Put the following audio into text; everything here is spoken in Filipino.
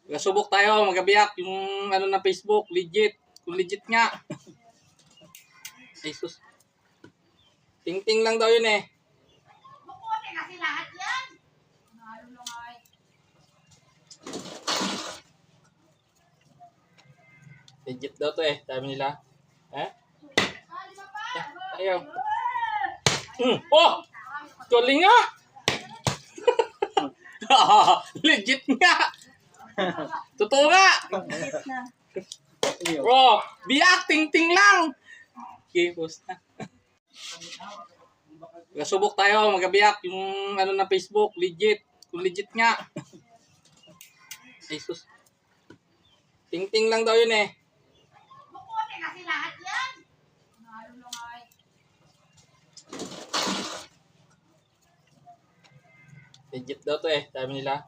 Nasubok tayo, magabiyak yung ano na Facebook, legit. Kung legit nga. Jesus. Ting-ting lang daw yun eh. Bukunin kasi lahat yan. Nalo lang ay. Legit daw to eh, sabi nila. Eh? Di ba pa? Ayaw. Oh! Galing nga! Legit nga! Totoo nga! Oh, biyak, ting-ting lang! Okay, post na. Nasubok tayo, magabiyak yung ano na Facebook, legit. Kung legit nga. Jesus. Ting-ting lang daw yun eh. Bukunin kasi lahat yan. Nalo lang ay. Legit daw to eh, sabi nila.